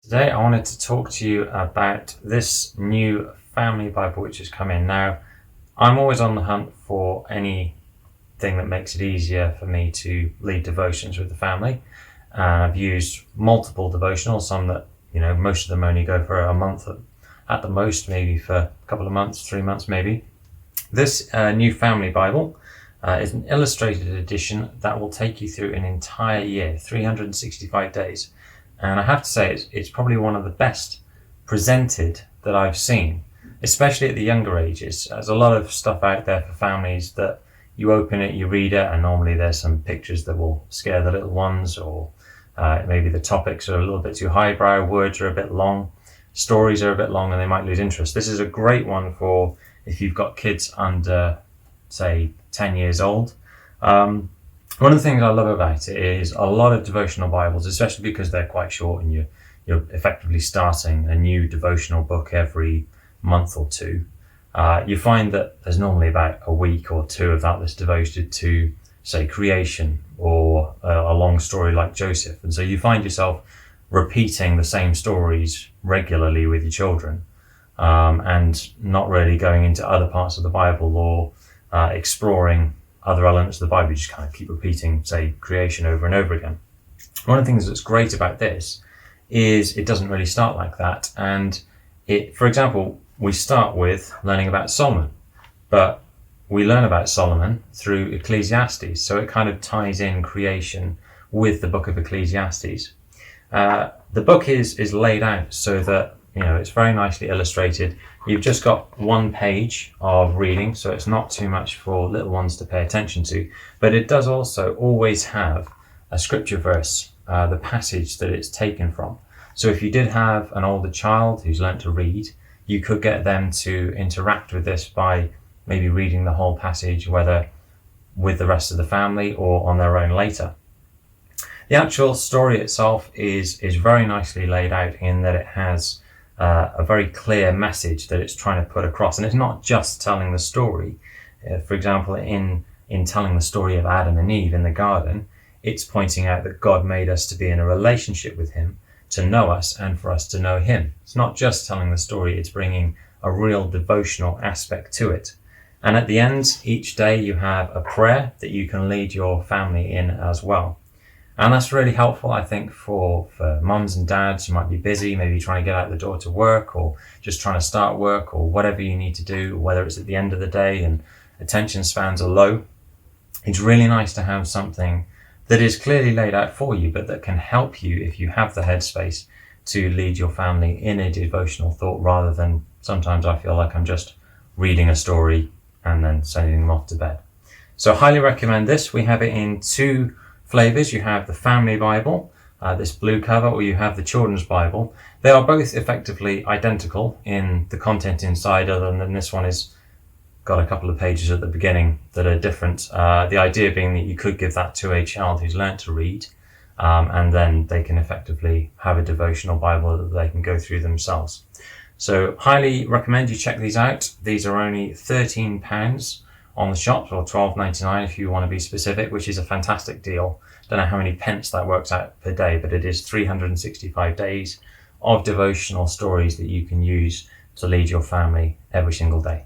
Today I wanted to talk to you about this new family Bible which has come in. Now, I'm always on the hunt for anything that makes it easier for me to lead devotions with the family. I've used multiple devotionals, some that, most of them only go for a month at the most, maybe for a couple of months, 3 months maybe. This new family Bible is an illustrated edition that will take you through an entire year, 365 days. And I have to say, it's probably one of the best presented that I've seen, especially at the younger ages. There's a lot of stuff out there for families that you open it, you read it, and normally there's some pictures that will scare the little ones, or maybe the topics are a little bit too highbrow, words are a bit long, stories are a bit long, and they might lose interest. This is a great one for if you've got kids under, say, 10 years old. One of the things I love about it is a lot of devotional Bibles, especially because they're quite short and you're effectively starting a new devotional book every month or two. You find that there's normally about a week or two of that that's devoted to, say, creation or a long story like Joseph. And so you find yourself repeating the same stories regularly with your children, and not really going into other parts of the Bible or exploring other elements of the Bible. You just kind of keep repeating, say, creation over and over again. One of the things that's great about this is it doesn't really start like that. And for example, we start with learning about Solomon, but we learn about Solomon through Ecclesiastes. So it kind of ties in creation with the book of Ecclesiastes. The book is laid out so that, it's very nicely illustrated. You've just got one page of reading, so it's not too much for little ones to pay attention to, but it does also always have a scripture verse, the passage that it's taken from. So if you did have an older child who's learnt to read, you could get them to interact with this by maybe reading the whole passage, whether with the rest of the family or on their own later. The actual story itself is very nicely laid out in that it has a very clear message that it's trying to put across. And it's not just telling the story. For example, in telling the story of Adam and Eve in the garden, it's pointing out that God made us to be in a relationship with him, to know us and for us to know him. It's not just telling the story, it's bringing a real devotional aspect to it. And at the end, each day you have a prayer that you can lead your family in as well. And that's really helpful, I think, for mums and dads who might be busy, maybe trying to get out the door to work or just trying to start work or whatever you need to do, whether it's at the end of the day and attention spans are low. It's really nice to have something that is clearly laid out for you, but that can help you if you have the headspace to lead your family in a devotional thought, rather than sometimes I feel like I'm just reading a story and then sending them off to bed. So I highly recommend this. We have it in two flavors. You have the family Bible, this blue cover, or you have the children's Bible. They are both effectively identical in the content inside, other than this one has got a couple of pages at the beginning that are different. The idea being that you could give that to a child who's learnt to read, and then they can effectively have a devotional Bible that they can go through themselves. So highly recommend you check these out. These are only £13 on the shops, or $12.99 if you want to be specific, which is a fantastic deal. Don't know how many pence that works out per day, but it is 365 days of devotional stories that you can use to lead your family every single day.